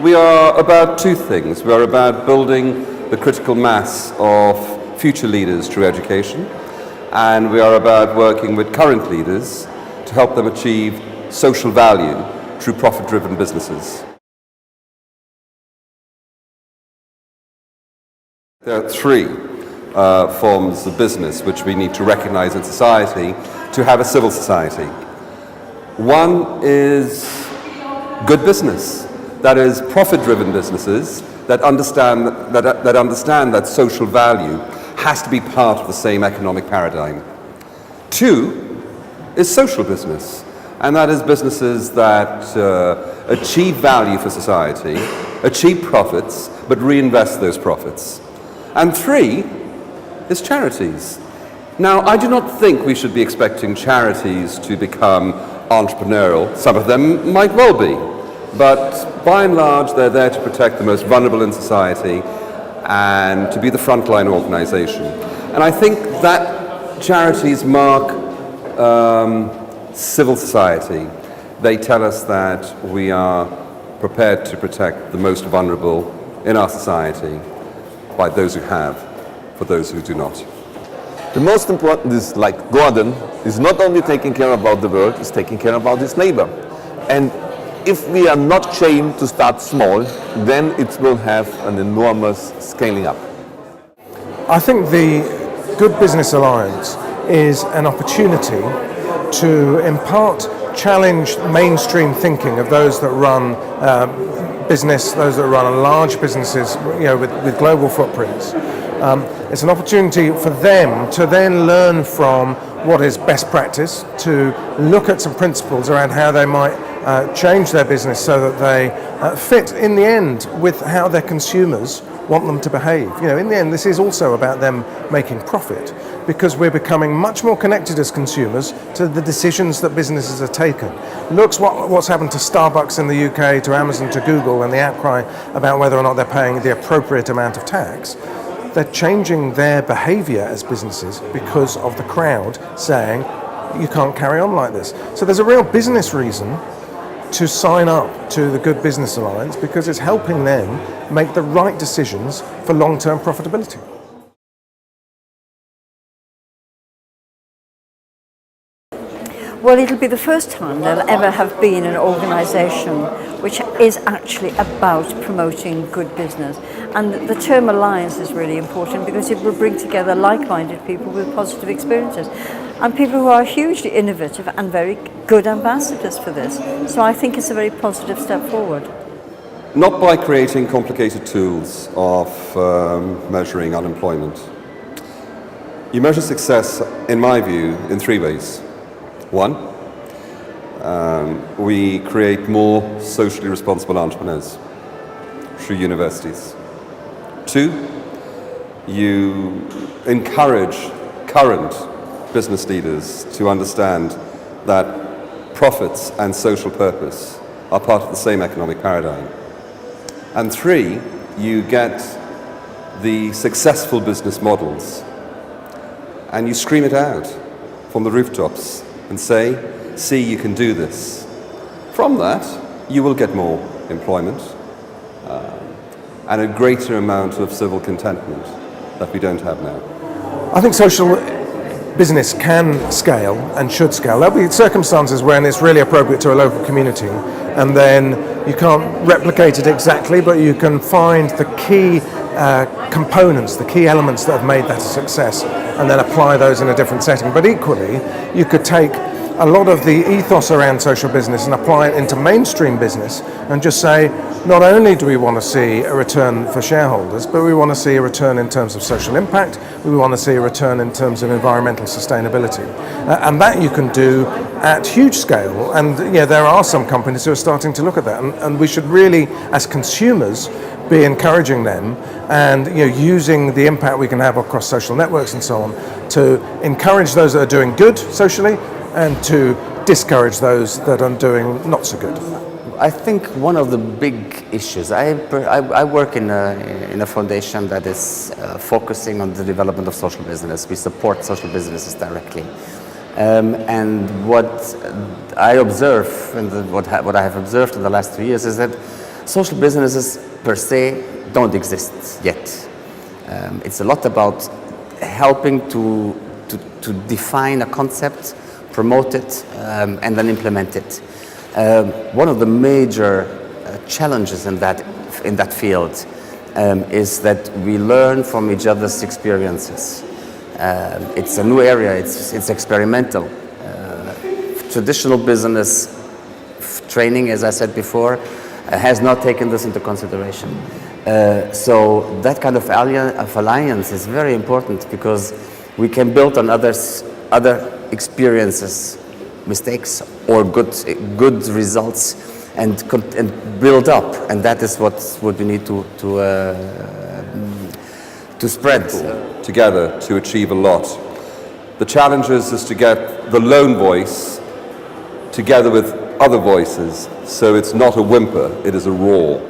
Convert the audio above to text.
we are about two things. We are about building the critical mass of future leaders through education, and we are about working with current leaders to help them achieve social value through profit-driven businesses. There are three forms of business which we need to recognize in society to have a civil society. One is good business, that is profit-driven businesses that understand that social value has to be part of the same economic paradigm. Two is social business, and that is businesses that achieve value for society, achieve profits, but reinvest those profits. And three is charities. Now, I do not think we should be expecting charities to become entrepreneurial. Some of them might well be, but by and large, they're there to protect the most vulnerable in society and to be the frontline organization. And I think that charities mark civil society. They tell us that we are prepared to protect the most vulnerable in our society by those who have, for those who do not. The most important is, like Gordon, is not only taking care about the world, is taking care about his neighbor. And if we are not trained to start small, then it will have an enormous scaling up. I think the Good Business Alliance is an opportunity to impart challenge mainstream thinking of those that run business, those that run large businesses, with global footprints. It's an opportunity for them to then learn from what is best practice, to look at some principles around how they might change their business so that they fit in the end with how their consumers want them to behave. In the end, this is also about them making profit, because we're becoming much more connected as consumers to the decisions that businesses are taking. Look what's happened to Starbucks in the UK, to Amazon, to Google, and the outcry about whether or not they're paying the appropriate amount of tax. They're changing their behavior as businesses because of the crowd saying, you can't carry on like this. So there's a real business reason to sign up to the Good Business Alliance, because it's helping them make the right decisions for long-term profitability. Well, it'll be the first time there'll ever have been an organisation which is actually about promoting good business. And the term alliance is really important because it will bring together like-minded people with positive experiences and people who are hugely innovative and very good ambassadors for this. So I think it's a very positive step forward. Not by creating complicated tools of measuring unemployment. You measure success, in my view, in three ways. One, we create more socially responsible entrepreneurs through universities. Two, you encourage current business leaders to understand that profits and social purpose are part of the same economic paradigm. And three, you get the successful business models and you scream it out from the rooftops and say, see, you can do this. From that, you will get more employment and a greater amount of civil contentment that we don't have now. I think social business can scale and should scale. There'll be circumstances when it's really appropriate to a local community, and then you can't replicate it exactly, but you can find the key components, the key elements that have made that a success, and then apply those in a different setting. But equally, you could take a lot of the ethos around social business and apply it into mainstream business and just say, not only do we want to see a return for shareholders, but we want to see a return in terms of social impact, we want to see a return in terms of environmental sustainability. And that you can do at huge scale. And there are some companies who are starting to look at that. And we should really, as consumers, be encouraging them and using the impact we can have across social networks and so on to encourage those that are doing good socially and to discourage those that are doing not so good. I think one of the big issues, I work in a foundation that is focusing on the development of social business. We support social businesses directly. And what I observe, and what I have observed in the last 2 years is that Social businesses per se don't exist yet. It's a lot about helping to define a concept, promote it, and then implement it. One of the major challenges in that field is that we learn from each other's experiences. It's a new area, it's experimental. Traditional business training, as I said before, has not taken this into consideration. So that kind of alliance is very important because we can build on other experiences, mistakes or good results, and build up. And that is what we need to spread together to achieve a lot. The challenge is to get the lone voice together with other voices, so it's not a whimper, it is a roar.